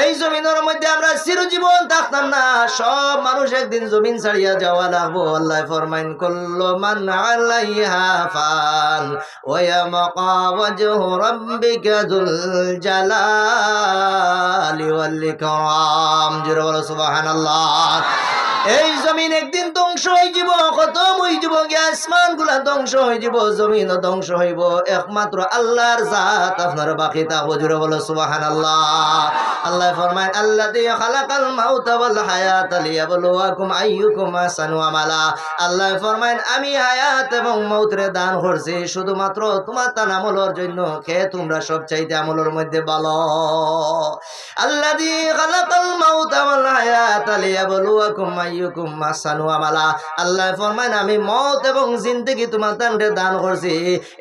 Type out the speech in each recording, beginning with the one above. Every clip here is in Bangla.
এই জমিনের মধ্যে আমরা চিরজীবন থাকতাম না, সব মানুষ একদিন জমিন ছাড়িয়া যাওয়া লাগবো। আল্লাহ ফরমাইন কুল্লু মান আলাইহা ফান ওয়া ইয়াবকা ওয়াজহু রাব্বিকা যুল জালালি ওয়াল ইকরাম। জোরে বলো সুবহানাল্লাহ। এই জমিন একদিন ধ্বংস হয়ে যাব, খতম হয়ে যাব, আসমান গুলা ধ্বংস হয়ে যাব, জমিনও ধ্বংস হইব, একমাত্র আল্লাহর জাত আপনার বাকি থাকবো। জোরে বলো সুবহানাল্লাহ। আল্লাহ ফরমায় আল্লাযী খালাকাল মাউতা ওয়াল হায়াতা লিয়াবলুয়াকুম আইয়ুকুম আহসানু আমালা। আল্লাহ ফরমায় আমি হায়াত এবং মউতরে দান করছি শুধুমাত্র তোমার তার আমলের জন্য, কে তোমরা সবচাইতে আমলের মধ্যে ভালো। আল্লাযী খালাকাল মাউতা ওয়াল হায়াতা লিয়াবলুয়াকুম আইয়ুকুম আহসানু আমালা। আল্লাহ ফরমায় আমি মওত এবং জিন্দেগি তোমার তান্ডে দান করছি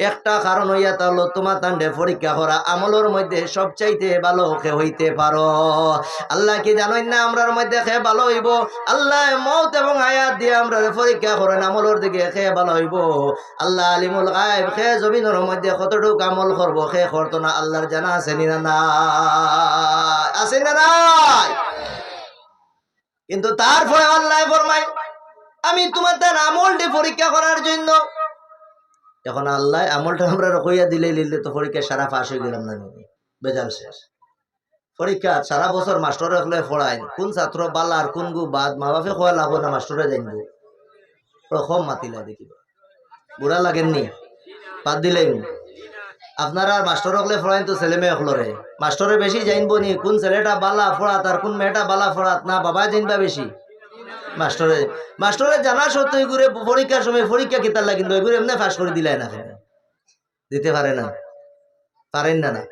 একটা কারণ হইয়া তাহলে তোমার তান্ডে পরীক্ষা করা আমলের মধ্যে সবচাইতে ভালো কে হইতে পারো। আল্লাহ কি জানেন না আমরার মধ্যে কে ভালো হইব? আল্লাহ মওত এবং হায়াত দিয়ে আমরা পরীক্ষা করেন আমলের দিকে কে ভালো হইব। আল্লাহ আলিমুল গায়ব, কে জমিনের মধ্যে কতটুকু আমল করবো কে করতো না আল্লাহর জানা আছে না নাই? আছে না নাই? কিন্তু তারপরে আল্লাহ ফরমায় আমি তোমার তার আমলটি পরীক্ষা করার জন্য। এখন আল্লাহ আমলটা আমরা কইয়া দিলে তো পরীক্ষা সারা পাশ হয়ে গেলাম না, বেজাল শেষ। পরীক্ষা সারা বছর মাস্টরে হলে পড়ায়, কোন ছাত্র বালার কোন গু বাদ মা বাপে খোয়া লাগবো না, মাস্টরে জানবো প্রথম মাতিলা দেখিব বুড়া লাগেননি বাদ দিলেন। আপনারা মাস্টর হলে পড়াইন তো ছেলে মেয়ে হলরে মাস্টরে বেশি জানবো নি কোন ছেলেটা বালা ফোড়াত আর কোন মেয়েটা বালা ফোড়াত, না বাবা জানবা বেশি মাস্টরে। মাস্টরে জানা সত্যি ঘুরে পরীক্ষার সময় পরীক্ষা কিতার লাগি ঘুরে এমনি ফাঁস করে দিলে না, দিতে পারে না, পারেন না না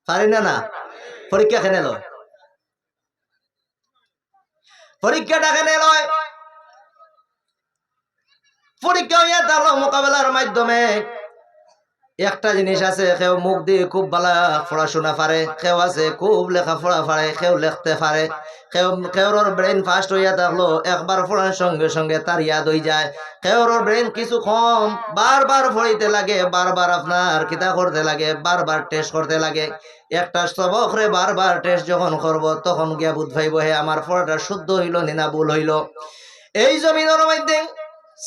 পারেন না না। পরীক্ষা কেন লয়? পরীক্ষাটা কেন লয়? পরীক্ষা হইয়া তাহলে মোকাবেলার মাধ্যমে একটা জিনিস আছে, কেউ মুখ দিয়ে খুব ভালো পড়াশোনা পারে, কেউ আছে খুব লেখাপড়া পারে, কেউ লিখতে পারে, কেউর ব্রেন ফাস্ট হইয়া থাকলো একবার পড়ার সঙ্গে সঙ্গে তার ইয়াদ হয়ে যায়, কেউর ব্রেন কিছু কম বারবার পড়িতে লাগে, বারবার আপনার কিতা করতে লাগে, বারবার টেস্ট করতে লাগে। একটা সবক রে বারবার টেস্ট যখন করব তখন গিয়া বুঝ পাইব হে আমার পড়াটা শুদ্ধ হইল না ভুল হইল। এই জমিনের মধ্যে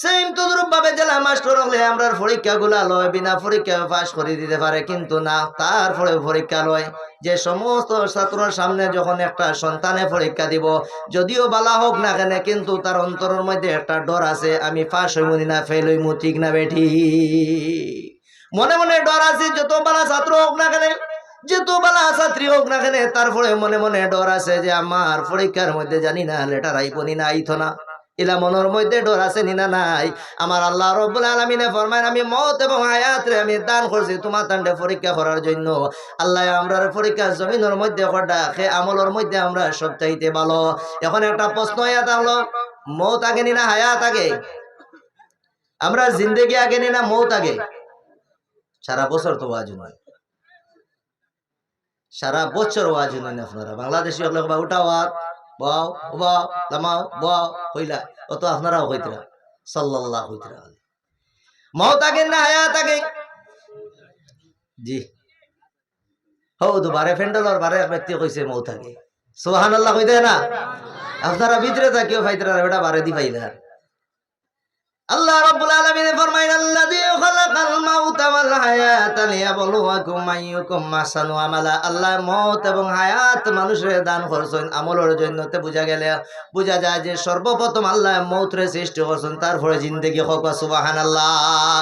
সেম তদরূপ ভাবে জেলা মাস্টার হলে আমরা পরীক্ষা গুলা লয়, বিনা পরীক্ষা পাশ করে দিতে পারে, কিন্তু না তারপরে পরীক্ষা লয়। যে সমস্ত ছাত্রের সামনে যখন একটা সন্তানে পরীক্ষা দিব, যদিও বালা হোক না কেন, কিন্তু তার অন্তরের মধ্যে একটা ডর আছে, আমি পাশ হইব না ফেল হইব, ঠিক না বেঠি? মনে মনে ডর আছে, যত বালা ছাত্র হোক না কেন, যেহেতু বালা ছাত্রী হোক না কেন, তারপরে মনে মনে ডর আছে যে আমার পরীক্ষার মধ্যে জানি না লেটার আইব না আইতো না, ইলা মনের মধ্যে ডর আছে নিনা নাই? আমার আল্লাহ রাব্বুল আলামিনে ফরমায় আমি মওত এবং হায়াত রে আমি দান করছি তোমার তান্ডে পরীক্ষা করার জন্য। আল্লাহ আমরার পরীক্ষা জমিনের মধ্যে কটা সে আমলের মধ্যে আমরা সবচাইতে ভালো। এখন একটা প্রশ্ন হইয়া থাকলো, মওত আগে না হায়াত আগে? আমরা জিন্দেগি আগে না মওত আগে? সারা বছর তো ওয়াজ নয়, সারা বছর ওয়াজ নয়। আপনারা বাংলাদেশি হলে উঠা ওয়াজ বাও বাও লামাও বাও হইলা, অত আপনারাও হইতরা সাল্লাল্লাহু হইতরা। মওত আগে না হায়াত আগে? জি হৌদু বারে ফেন্ডলর বারে এক ব্যক্তি কইছে মওত আগে, সুবহানাল্লাহ কইতে না? আপনারা ভিতরে থাকিও ফাইতরা বেটা বারে দি পাইলা। আল্লাহ রাব্বুল আলামিন ফরমায় আল্লাযী খালাকাল মাউতা ওয়াল হায়াতা লিয়াবলুয়াকুম আইয়ুকুম আহসানু আমালা। আল্লাহ মওত এবং হায়াত মানুষের দান করছেন আমলের জন্য। তে বুঝা যায় যে সর্বপ্রথম আল্লাহ মওতরে সৃষ্টি করছেন, তারপরে জিন্দেগি হোক। সুবহানাল্লাহ।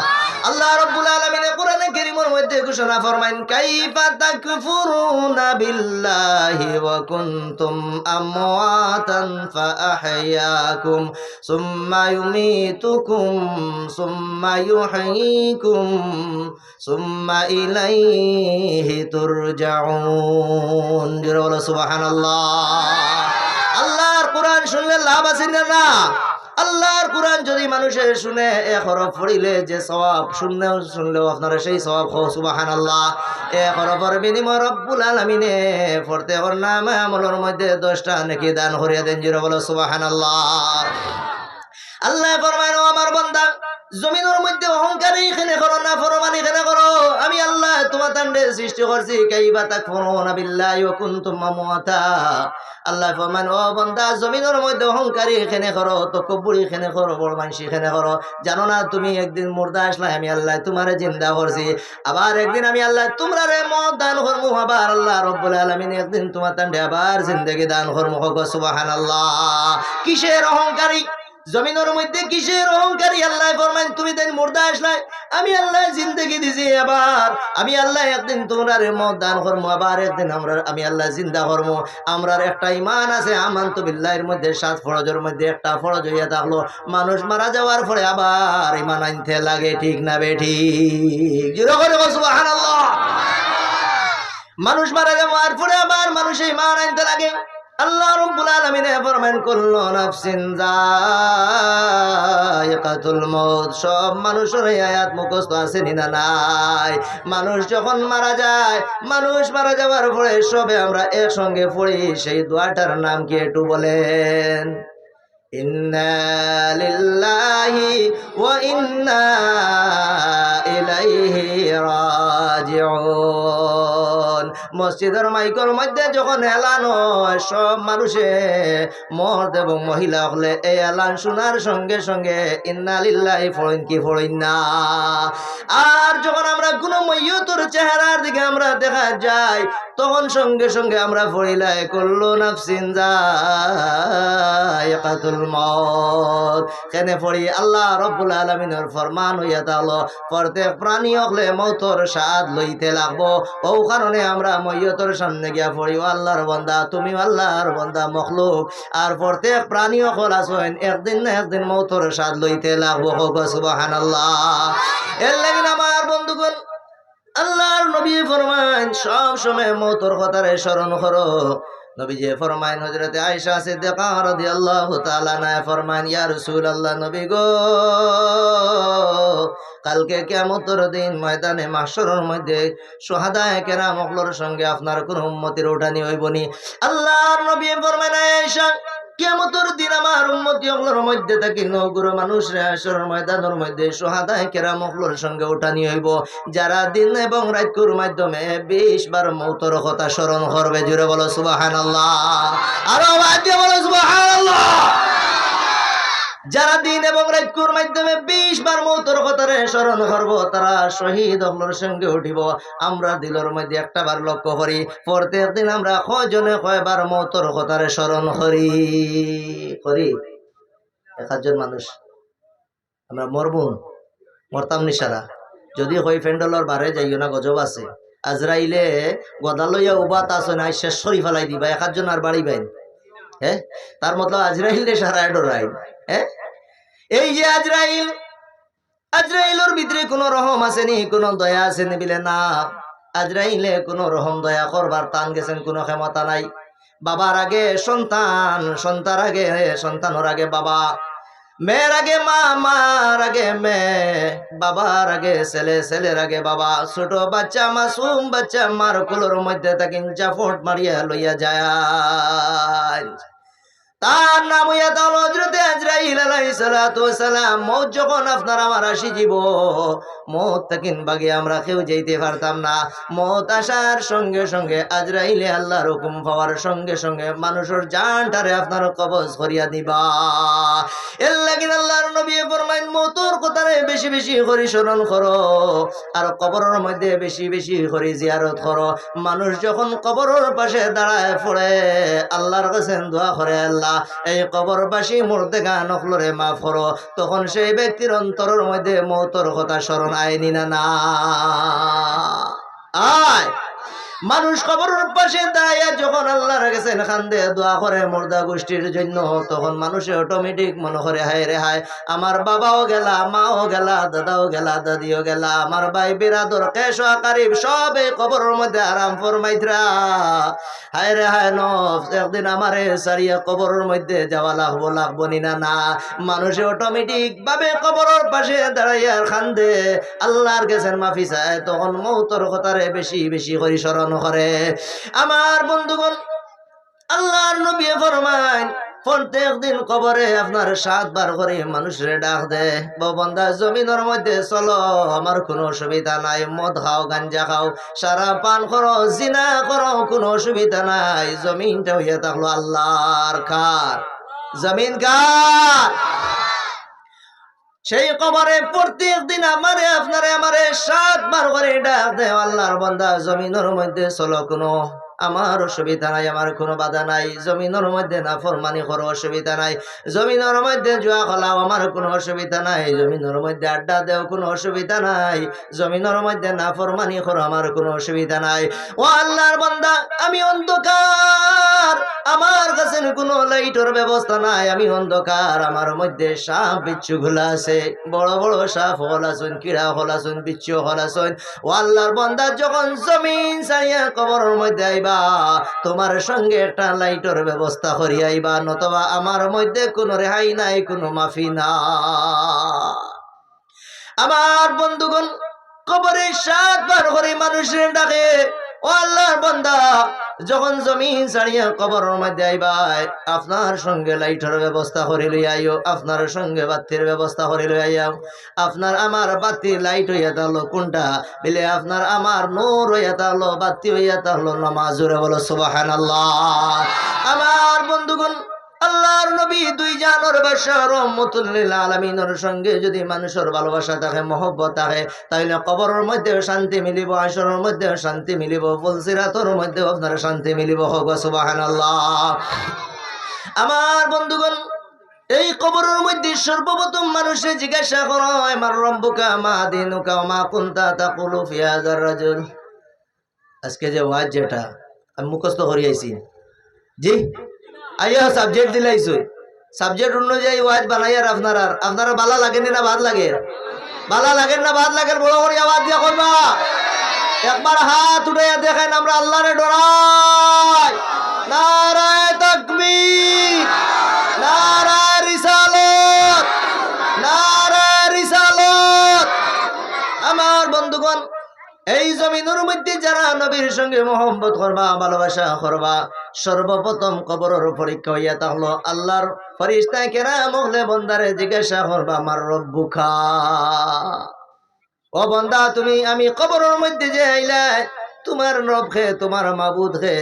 আল্লাহ রাব্বুল আলামিন কোরআনে কারীমের মধ্যে ঘোষণা ফরমায়েন কাইফা তাকফুরুনা বিল্লাহি ওয়া কুনতুম আমওয়াতান ফাআহইয়াকুম সুম্মা ইউমীতুকুম সুম্মা ইউহয়ীকুম সুম্মা ইলাইহি তুরজাউন। জোরে বলো সুবহানাল্লাহ। আল্লাহর কোরআন শুনলে লাভ আছে না? আল্লাহর কোরআন যদি মানুষের শুনে এক হরফ পড়িলে যে সওয়াব, শুনলেও আপনারা সেই সওয়াব হো সুবহানাল্লাহ। এক হরফের বিনিময়ে রব্বুল আলামিনে পড়তে ওর নামে আমলের মধ্যে 10টা নেকি দান করিয়া দেন। জোরে বলো সুবহানাল্লাহ। আল্লাহ ফরমায় ও আমার বান্দা জমিনের মধ্যে অহংকারী এখানে করো না ফরমানি এখানে করো আমি আল্লাহ তোমার তান্ডে সৃষ্টি করছি কাইবা তাকফুরুনা বিল্লাহি ওয়া কুনতুম আমওয়াতা আল্লাহ ফরমান ও বান্দা জমিনের মধ্যে অহংকারী এখানে করো তকব্বুরি এখানে করো বড় মানসি এখানে করো জানো না তুমি একদিন মুর্দা আসলা আমি আল্লাহ তোমারে জিন্দা করছি আবার একদিন আমি আল্লাহ তোমরারে মত দান করবো আবার আল্লাহ রব্বুল আলামিন একদিন তোমার তান্ডে আবার জিন্দেগি দান করবো সুবহানাল্লাহ কিসের অহংকারী জমিনের মধ্যে কিসের অহংকারী আল্লাহ ফরমান তুমি দেন মুর্দা আসলাই আমি আল্লাহ জিন্দেগি দিছি আবার আমি আল্লাহ একদিন তোমরা মত দান করবো আবার একদিন আমি আল্লাহ জিন্দা করবো আমরার একটা ইমান আছে আমানতু বিল্লাহির মধ্যে 7 ফরজের মধ্যে একটা ফরজ হইয়া থাকলো মানুষ মারা যাওয়ার পরে আবার ইমান আনতে লাগে ঠিক না বেঠিক জোরে করে সুবহানাল্লাহ মানুষ মারা যাওয়ার পরে আবার মানুষ ইমান আনতে লাগে আল্লাহ রাব্বুল আলামিন ফরমান কুল্লু নাফসিন যায়িকাতুল মাউত সব মানুষের এই আয়াত মুখস্থ আছে না নাই মানুষ যখন মারা যায় মানুষ মারা যাওয়ার পরে সবে আমরা একসঙ্গে পড়ি সেই দোয়াটার নাম কি একটু বলেন ইন্না লিল্লাহি ওয়া ইন্না ইলাইহি রাজিউন মসজিদের মাইকের মধ্যে যখন এলান হয় সব মানুষে মর্দ এবং মহিলা হলে এই এলান শোনার সঙ্গে সঙ্গে ইন্না লিল্লাহি পড়েন কি পড়েন না আর যখন আমরা কোনো মাইয়তের চেহারার দিকে আমরা দেখা যাই তখন সঙ্গে সঙ্গে আমরা পড়িলাই কুল্লু নাফসিন যায়িকাতুল মাউত কেনে পড়ি আল্লাহ রাব্বুল আলামিনের ফরমান হইয়া তাহলো প্রত্যেক প্রাণী হলে মৌতর স্বাদ লইতে লাগবো ও কারণে আমরা ময়্যতর সামনে গিয়া পড়ি আল্লাহর বান্দা তুমি আল্লাহর বান্দা মখলুক আর প্রত্যেক প্রাণী হল আসেন একদিন না একদিন মৌতর স্বাদ লইতে লাগবো সুবহানাল্লাহ এর লাগি আমার বন্ধুগণ আল্লাহর নবী ফরমান সব সময় মৌতর কথারে স্মরণ করো নবীজি ফরমান হযরতে আয়েশা সিদ্দিকা রাদিয়াল্লাহু তাআলা না ফরমান ইয়া রাসূলুল্লাহ নবী গো কালকে কিয়ামতের দিন ময়দানে মাহশরের মধ্যে শুহাদায়ে কেরাম ওগুলোর সঙ্গে আপনার কোন উম্মতের উঠানি হইবনি আল্লাহর নবী ফরমান আয়েশা কিয়ামতের দিন আমার উম্মতি ওগুলোর মধ্যে থাকি নগুর মানুষরা হাশরের ময়দানের মধ্যে শুহাদায়ে কেরাম ওগুলোর সঙ্গে উঠানি হইব যারা দিন এবং রাতের মাধ্যমে 20 বার মওতের কথা স্মরণ করবে জোরে বলো সুবহানাল্লাহ আরো আওয়াজ দিয়ে বলো সুবহানাল্লাহ যারা দিন এবং রাতের মাধ্যমে 20 বার মওতের কথারে স্মরণ করব তারা শহীদ ওগুলোর সঙ্গে উঠিব আমরা দিলের মধ্যে একটা বার লক্ষ্য করি প্রত্যেক দিন আমরা কয়জনে কয়বার মওতের কথারে স্মরণ করি একজন মানুষ আমরা মরতাম নিশারা যদি কই ফেন্ডলর বারে যাইও না গজব আছে আজরাইলে গদা লইয়া উবাত আছে না শেষ সরি ফেলাই দিবা একজন আর বাড়ি বাইন হ্যাঁ তার মতলব আজরাইলে সারায় ডরাই হ্যাঁ এই যে আজরাইলের ভিতরে কোনো রহম আসেনি কোনো দয়া আসেনি বলে না আজরাইলে কোনো রহম দয়া করবার টান গেছেন কোনো ক্ষমতা নাই বাবার আগে সন্তান সন্তানের আগে বাবা মেয়ের আগে মা মার আগে মেয়ে বাবার আগে ছেলে ছেলের আগে বাবা ছোট বাচ্চা মাসুম বাচ্চা মার কোলের মধ্যে তাকে জাফট মারিয়া লইয়া যায় তার নাম হইয়া তাহল হযরতে আজরাইল আলাইহিস সালাতু ওয়াস সালাম মওত যখন আপনার আমার আসি যাব মওত তাকিন বাগে আমরা কেউ যাইতে পারতাম না মওত আসার সঙ্গে সঙ্গে আজরাইলে আল্লাহর হুকুম পাওয়ার সঙ্গে সঙ্গে মানুষের জানটারে আপনার কবজ করিয়া দিবা এর লাগি আল্লাহর নবী ফরমাইন মওতর কথারে বেশি বেশি করে স্মরণ করো আর কবরের মধ্যে বেশি বেশি করে জিয়ারত করো মানুষ যখন কবরের পাশে দাঁড়ায় পড়ে আল্লাহর কাছে দোয়া করে আল্লাহ এই কবরবাসী মুর্দেগা নখলরে মাফ করো তখন সেই ব্যক্তির অন্তরের মধ্যে মওতের কথা স্মরণ আইনি না আয় মানুষ কবরের পাশে দাঁড়াইয়া যখন আল্লাহর কাছে কান্দে দোয়া করে মুর্দা গোষ্ঠীর জন্য তখন মানুষে অটোমেটিক মনে করে হায় রে হায় আমার বাবাও গেলা মাও গেলা দাদাও গেলা দাদিও গেলা আমার ভাই বিরাদর কেশ কারিব সব এই কবরের মধ্যে আরাম ফরমাইতরা হায় রে হায় নফস একদিন আমারে সারিয়া কবরের মধ্যে যাওয়া লাগবো না মানুষে অটোমেটিক ভাবে কবরের পাশে দাঁড়াইয়া কান্দে আল্লাহর কাছে মাফি চায় তখন মওতের কথারে বেশি বেশি করে স্মরণ করে আমার বন্ধুগণ আল্লাহর নবী ফরমায় প্রত্যেক দিন কবরে আপনার 7 বার করে মানুষের ডাক দে, বান্দা জমিনের মধ্যে চলো, আমার কোনো অসুবিধা নাই, মদ খাও, গাঞ্জা খাও, সারা পান করো, জিনা করো, কোনো অসুবিধা নাই। জমিনটা হইয়া থাকলো আল্লাহর। কার জমিন? কার? সেই কবরে প্রত্যেক দিন আমারে আপনারে আমারে 7 বার করে ডাক দে, আল্লাহর বান্দা জমিনের মধ্যে চলো, কোনো আমার অসুবিধা নাই, আমার কোনো বাধা নাই। জমিনের মধ্যে নাফরমানি করো, অসুবিধা নাই। জমিনের মধ্যে জুয়া খেলাও, আমার কোনো অসুবিধা নাই। জমিনের মধ্যে আড্ডা দেও, কোনো অসুবিধা নাই। জমিনের মধ্যে নাফরমানি করো, আমার কোনো অসুবিধা নাই। ও আল্লাহর বান্দা, আমি অন্ধকার, আমার কাছে কোনো লাইটের ব্যবস্থা নাই, আমি অন্ধকার, আমার মধ্যে সাপ বিচ্ছু গুলা আছে, বড় বড় সাপ হল আছেন, কিড়া হল আছেন, বিচ্ছু হল আছেন। ও আল্লাহর বান্দা, যখন জমিন ছাড়িয়া কবরের মধ্যে আইবা, তোমার সঙ্গে একটা লাইটের ব্যবস্থা করি আইবা, নতবা আমার মধ্যে কোনো রেহাই নাই, কোনো মাফি না। আমার বন্ধুগণ, কবরে 7 বার করে মানুষের ডাকে। ও আল্লাহর বান্দা, যখন জমিন ছাড়িয়া কবরের মধ্যে আইবাই, আপনার সঙ্গে লাইটের ব্যবস্থা করে লই আইও, আপনার সঙ্গে বাতির ব্যবস্থা করে লই আইও। আপনার আমার বাতি লাইট হইয়া তাহলো কোনটা? বলে আপনার আমার নূর হইয়া তাহলো, বাতি হইয়া তাহলো নামাজ। জোরে বলো সুবহানাল্লাহ। আমার বন্ধুগণ, আল্লাহর নবী 2 জানোর বাদশা রহমাতুল লিল আলামিনের সঙ্গে যদি মানুষের ভালোবাসা থাকে, মহব্বত থাকে, তাহলে কবরের মধ্যে শান্তি মিলিব, আসরের মধ্যে শান্তি মিলিব, ফুলসিরাতের মধ্যে আপনার শান্তি মিলিব। হোক সুবহানাল্লাহ। আমার বন্ধুগণ, এই কবরের মধ্যে সর্বপ্রথম মানুষে জিজ্ঞাসা করা হয়, মার রব্বুকা, মা দিনুকা, মা কুনতা তাকুলু ফি হাযার রাজুল। আজকে যে ওয়াজ যেটা আমি মুখস্থ করিয়েছি, জি আইয়া সাবজেক্ট দিলাইছো, সাবজেক্ট অনুযায়ী ওয়াজ বানাইয়ার আপনারা বালা লাগেনি না ভাত লাগে? বালা লাগেন না ভাত লাগেন? বড় করে আওয়াজ দিয়া করবা। একবার হাত উঠাইয়া দেখেন, আমরা আল্লাহরে ডরাই। নারায়ে তাকবীর, নারায়ে রিসালাত, নারায়ে রিসালাত। আমার বন্ধুগণ, এই জমিনের মধ্যে যারা নবীর সঙ্গে মোহাম্মত করবা, ভালোবাসা করবা, সর্বপ্রথম কবরের পরীক্ষা হইয়া থাকলো আল্লাহর ফেরেশতা কেরাম হলে বন্দারে জিজ্ঞাসা করবা, আমার রব্বুকা, ও বন্দা তুমি আমি কবরের মধ্যে যে আইলা, তোমার রব খে, তোমার মাবুদ খে।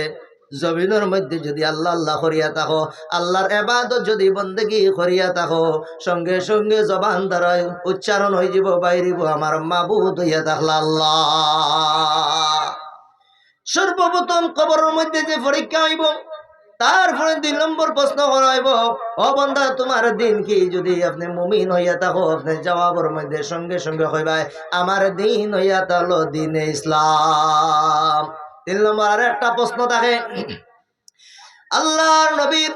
জমিনের মধ্যে যদি আল্লাহ আল্লাহ করিয়া থাকো, আল্লাহর ইবাদত যদি বন্দেগি করিয়া থাকো, সঙ্গে সঙ্গে জবান দ্বারা উচ্চারণ হয়ে যাব, বাইরিব আমার মাবুদ হইয়া থাকলা আল্লাহ। সর্বপ্রথম কবরের মধ্যে যে পরীক্ষা হইব, তারপরে 2 নম্বর প্রশ্ন করা হইব, ও বান্দা তোমার দিন কি? যদি আপনি মুমিন হইয়া থাকো, আপনি জবাবের মধ্যে সঙ্গে সঙ্গে কইবাই, আমার দিন হইয়া থাকলো দ্বীনে ইসলাম। 3 নম্বর আর একটা প্রশ্ন থাকে, আল্লাহর নবীর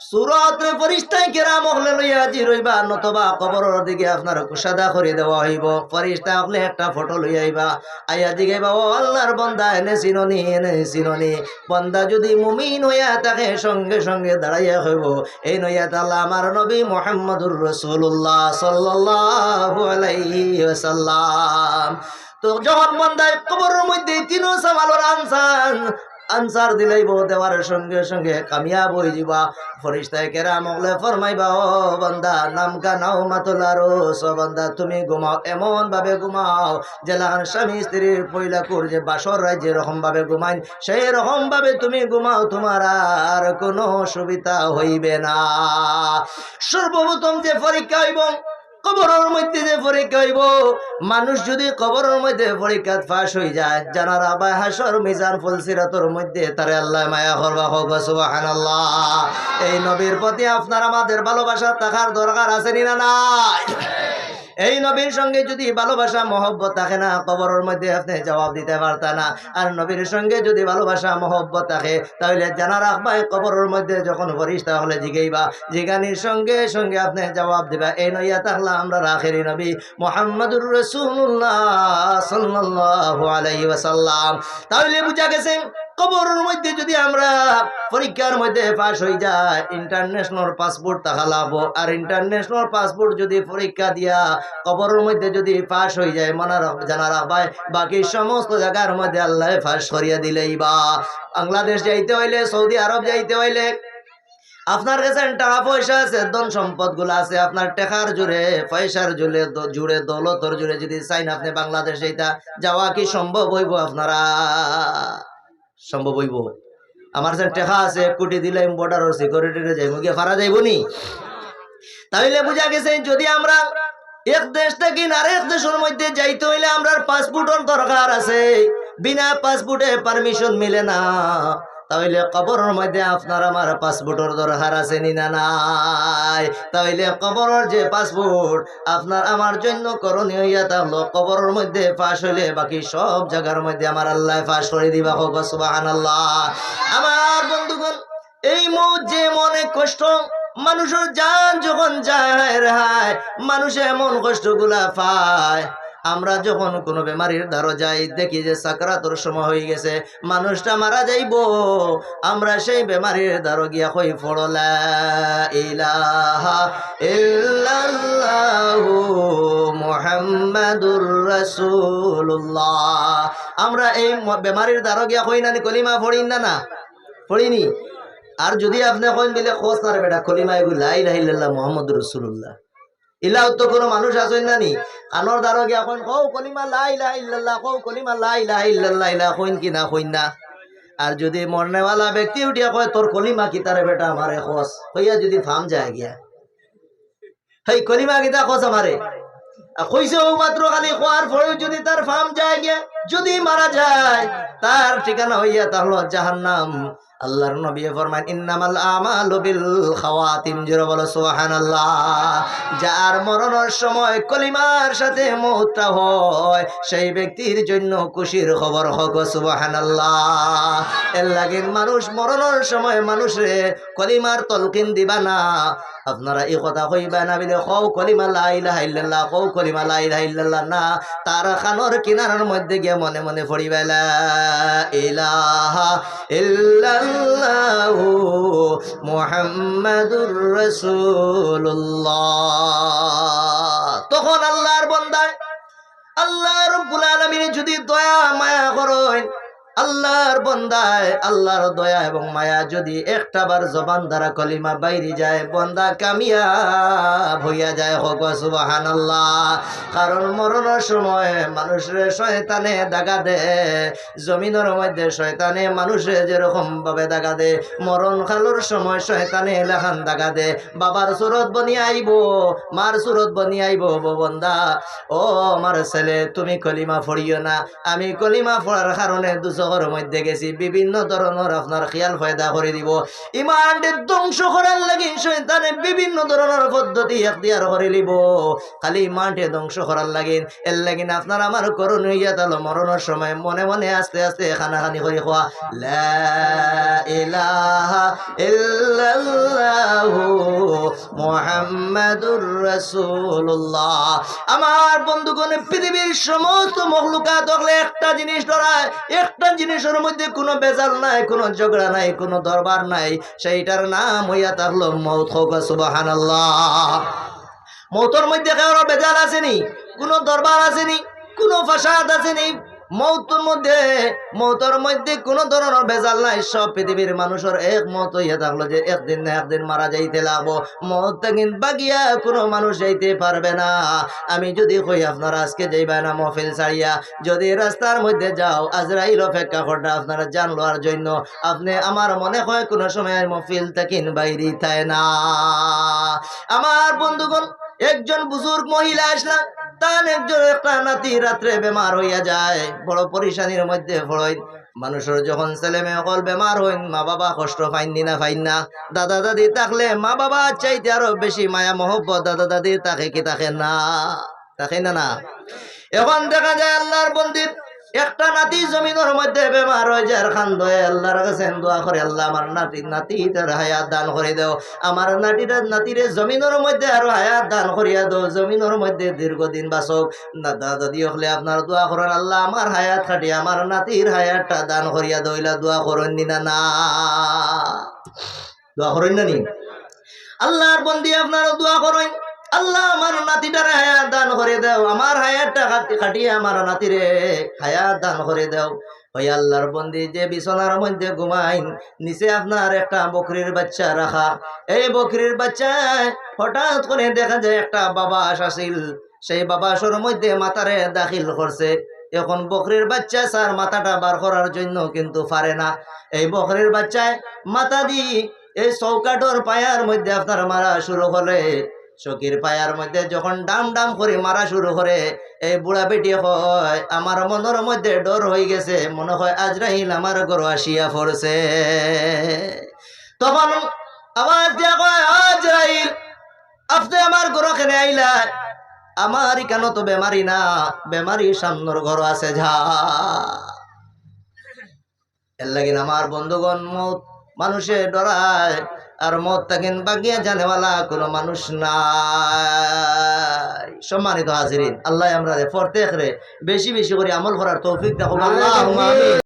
সুরতে ফেরেশতা কেরাম হলে লইয়া হাজির হইবা, নতবা কবরের দিকে আপনার কুশাদা করে দেওয়া হইব। ফেরেশতা হলে একটা ফটো লইয়া আইবা, আইয়া জিগাইবা, ও আল্লাহর বান্দা এনে চিননি, এনে চিননি? বান্দা যদি মুমিন হইয়া থাকে, সঙ্গে সঙ্গে দাঁড়াইয়া হইব, এই নইয়া তাআলা আমার নবী মুহাম্মদুর রাসূলুল্লাহ সাল্লাল্লাহু আলাইহি ওয়াসাল্লাম। তো যখন বান্দায় কবরের মধ্যে 3 সওয়ালের আনসার দিলাইব, দেওয়ার সঙ্গে সঙ্গে কামিয়াব হয়ে যাবা। ফেরেশতা কেরাম হলে ফরমাইবা, ও বান্দা নাম কানাও মাতুলারো, ও বান্দা তুমি ঘুমাও, এমন ভাবে ঘুমাও যেলান স্বামী স্ত্রীর পয়লা কর যে বাসর রায় যেরকম ভাবে ঘুমাই, সেই রকম ভাবে তুমি ঘুমাও, তোমার আর কোনো অসুবিধা হইবে না। সর্বপ্রথম যে পরীক্ষা হইব, কবরের মধ্যে যে পরীক্ষা হইব, মানুষ যদি কবরের মধ্যে পরীক্ষা পাস হয়ে যায়, জানার আবা হাসর মিজান ফুলসিরাতের মধ্যে তারে আল্লাহ মায়া করবা। হোক সুবহানাল্লাহ। এই নবীর প্রতি আপনার আমাদের ভালোবাসা থাকার দরকার আছে না নাই? এই নবীর সঙ্গে যদি ভালোবাসা মহব্বত থাকে না, কবরের মধ্যে আপনি জবাব দিতে পারতা না। আর নবীর সঙ্গে যদি ভালোবাসা মহব্বত থাকে, তাহলে জানা রাখবা, কবরের মধ্যে যখন ফেরেশতা হলে জিগাইবা, জিগানির সঙ্গে সঙ্গে আপনি জবাব দিবা। এই নইয়া তাহলে আমরা আখেরি নবী মুহাম্মদুর রাসূলুল্লাহ সাল্লাল্লাহু আলাইহি ওয়াসাল্লাম। তাহলে বুঝা গেছে, কবরের মধ্যে যদি আমরা পরীক্ষার মধ্যে পাস হয়ে যায়, ইন্টারন্যাশনাল পাসপোর্ট থাকা লাভ। আর ইন্টারন্যাশনাল পাসপোর্ট যদি পরীক্ষা দিয়া কবরের মধ্যে যদি পাস হয়ে যায়, জানা রাখবাই, বাকি সমস্ত জায়গার মধ্যে আল্লাহ পাস করিয়া দিলেই বা। বাংলাদেশ যাইতে হইলে, সৌদি আরব যাইতে হইলে, আপনার কাছে টাকা পয়সা আছে, ধন সম্পদ গুলো আছে, আপনার টাকার জুড়ে পয়সার জুড়ে দৌলতর জুড়ে যদি চাইন আপনি বাংলাদেশে এটা যাওয়া কি সম্ভব হইব? আপনারা সম্ভব হইব? আমার যে টাকা আছে 1 কোটি দিলে বর্ডার সিকিউরিটিতে যাইব গিয়ে ফারা যাইব নি? তাইলে বুঝা গেছে যদি আমরা এক দেশ থেকে আরেক দেশের মধ্যে যাইতে হইলে আমরা পাসপোর্টের দরকার আছে। বিনা পাসপোর্টে পারমিশন মিলে না। তাইলে কবরের মধ্যে আপনার আমার পাসপোর্টের দরকার আছে নি না নাই? তাইলে কবরের যে পাসপোর্ট আপনার আমার জন্য করণীয় হইয়া তাহলে কবরের মধ্যে ফাঁস হইলে বাকি সব জায়গার মধ্যে আমার আল্লাহ ফাঁস করে দিবা। হোক সুবহানাল্লাহ। আমার বন্ধুগণ, এই মৌত যে অনেক কষ্ট, মানুষের জান যখন যায় রেহায়, মানুষ এমন কষ্টগুলা পায়। আমরা যখন কোনো বেমারির দ্বারা যাই, দেখি যে সাকরাতের সময় হয়ে গেছে, মানুষটা মারা যাইব, আমরা সেই বেমারির দ্বারা গিয়া কই পড়ো লা ইলাহা ইল্লাল্লাহু মুহাম্মাদুর রাসূলুল্লাহ। আমরা এই বেমারির দ্বারা গিয়া কই না কলিমা পড়ি না পড়িনি? আর যদি আপনি কইন দিলে খোঁজ না রে বেটা কলিমা এগুলো লা ইলাহা ইল্লাল্লাহ মুহাম্মাদুর রাসূলুল্লাহ, ইলাও তো কোনো মানুষ আছেন না নি? আনোর দ্বারা গিয়া কইন কও কলিমা লা ইলাহা ইল্লাল্লাহ, কও কলিমা লা ইলাহা ইল্লাল্লাহ, ইলা কইন কি না কইন না? আর যদি মরনেওয়ালা ব্যক্তি উঠিয়া কয় তোর কলিমা কি তারে বেটা আমারে খোঁজ হইয়া যদি ফার্ম যায় গিয়া, হেই কলিমা কিতা খোঁজ আমারে কইছে ও মাত্র খালি খোয়ার পরেও যদি তার ফার্ম যায় গিয়া, যদি মারা যায় তার ঠিকানা হইয়া তাহলে জাহান্নাম। আল্লাহর নবী ফরমান ইন্নামাল আমালু বিল খাওয়াতিম। জোরে বলো সুবহানাল্লাহ। যার মরণের সময় কলিমার সাথে মওতটা হয় সেই ব্যক্তির জন্য খুশির খবর হোক সুবহানাল্লাহ। এর লাগি মানুষ মরণের সময় মানুষে কলিমার তলকিন দিবা না। আপনারা এই কথা কইবা না বলে কও কলিমা লা ইলাহা ইল্লাল্লাহ, কও কলিমা লা ইলাহা ইল্লাল্লাহ না, তার খানোর কিনারার মধ্যে গিয়ে মনে মনে পড়িবা লা ইলাহা ইল্লাল্লাহু মুহাম্মাদুর রাসূলুল্লাহ। তখন আল্লাহর বান্দা আল্লাহ রাব্বুল আলামিন যদি দয়া মায়া করেন, আল্লাহর বান্দায় আল্লাহর দয়া এবং মায়া যদি একটা বার জবান দ্বারা কলিমা বাইরে যায়, বান্দা কামিয়াব হইয়া যায়। হোক সুবহানাল্লাহ। কারণ মরণের সময় মানুষের শয়তানে দাগা দে, জমিনের মধ্যে শয়তানে মানুষে যেরকম ভাবে দাগা দে, মরণ খালোর সময় শয়তানে এলাখান দাগা দে। বাবার সুরত বনিয়ে আইব, মার সুরত বনিয়ে আইব, বান্দা ও আমার ছেলে তুমি কলিমা পড়িও না। আমি কলিমা পড়ার কারণে দুচকের মধ্যে গেছি, বিভিন্ন ধরনের আপনার খেয়াল ফায়দা করে দিব। ইমানকে ধ্বংস করার লাগি শয়তানে বিভিন্ন ধরনের পদ্ধতি এখতিয়ার করে লিব, খালি ইমানকে ধ্বংস করার লাগিন। এর লাগিন আপনার আমার করুন হইয়া তাহলে মরণের সময় মনে মনে আস্তে আস্তে খানাখানি করে খোয়া লা ইলাহা ইল্লাল্লাহু মুহাম্মাদুর রাসূলুল্লাহ। আমার বন্ধুগণ, পৃথিবীর সমস্ত মখলুকাত হলে একটা জিনিস ডরায়, একটা জিনিসের মধ্যে কোনো বেজাল নাই, কোনো ঝগড়া নাই, কোনো দরবার নাই, সেইটার নাম হইয়া থাকলো মৌত। হোক সুবহানাল্লাহ। মৌতের মধ্যে কারো বেজাল আসেনি, কোনো দরবার আসেনি, কোনো ফাসাদ আসেনি। মৌতের মধ্যে কোনো ধরনের বেজাল নাই। সব পৃথিবীর মানুষের এক মত হইয়া থাকলো যে একদিন না একদিন মারা যাইতে লাগবো। মৌত কিন্তু বাগিয়া কোনো মানুষ যাইতে পারবে না। আমি যদি কই আপনারা আজকে যাইবা না মহফিল ছাড়িয়া, যদি রাস্তার মধ্যে যাও আজরাইল অপেক্ষা করটা আপনারা জান লওয়ার জন্য, আপনি আমার মনে হয় কোনো সময় মহফিল থাকেন বাইরে তাই না। আমার বন্ধুগণ, একজন বুজুর্গ মহিলা আসলা, তার একজন একটা নাতি রাত্রে বেমার হইয়া যায়, বড় পরিশানির মধ্যে পড়েন। মানুষের যখন ছেলে মেয়ে সকল বেমার হইন, মা বাবা কষ্ট পাইনি না পাইন না। দাদা দাদি থাকলে মা বাবা চাইতে আরো বেশি মায়া মহব্বত দাদা দাদি তাকে কি থাকে না, তাকে না না। এখন দেখা যায় আল্লাহর বন্দির একটা নাতি জমিনের মধ্যে বেমার হয়ে যায়, খান দয়ে আল্লাহর কাছে দোয়া করে, আল্লাহ আমার নাতিটার হায়াত দান করে দাও, আমার নাতিরে জমিনের মধ্যে আরো হায়াত দান করিয়া দাও, জমিনের মধ্যে দীর্ঘদিন বাসক। দাদা দাদি হলে আপনার দোয়া করেন, আল্লাহ আমার হায়াত কাটিয়ে আমার নাতির হায়াতটা দান করিয়া দইলা দোয়া করেন নি না? দোয়া করেন না নি? আল্লাহর বন্দি আপনারা দোয়া করেন, আল্লাহ আমার নাতিটার হায়াত দান করে দাও, আমার হায়াতটা কাটিয়ে আমার নাতিরে হায়াত দান করে দাও। ওই আল্লাহর বন্দি যে বিছানার মধ্যে ঘুমাইন, নিচে আপনার একটা বকরির বাচ্চা রাখা। এই বকরির বাচ্চা হঠাৎ করে দেখা যায় একটা বাবা আসিল, সেই বাবাসর মধ্যে মাথারে দাখিল করছে। এখন বকরির বাচ্চা স্যার মাথাটা বার করার জন্য কিন্তু পারে না। এই বকরির বাচ্চায় মাথা দি এই চৌকাটোর পায়ার মধ্যে আপনার মারা শুরু হলে, চকির পায়ার মধ্যে যখন ডাম ডাম করে মারা শুরু করে, এই বুড়া বেটি হয় আমার মনের মধ্যে ডর হয়ে গেছে, মনে হয় আজরাইল আমার ঘর আসিয়া পড়ছে। তখন আওয়াজ দিয়া কয়, আজরাইল আপনি আমার ঘর কেন আইলা? আমার কেন তো বেমারি না, বেমারি সামনের ঘর আছে যা। এর লাগিন আমার বন্ধুগণ, মত মানুষে ডরায়, আর মত তাকেন বাগিয়া জানেওয়ালা কোনো মানুষ নাই। সম্মানিত হাজিরিন, আল্লাহ আমরা প্রত্যেক রে বেশি বেশি করে আমল করার তৌফিক দেখো। আল্লাহুম্মা আমিন।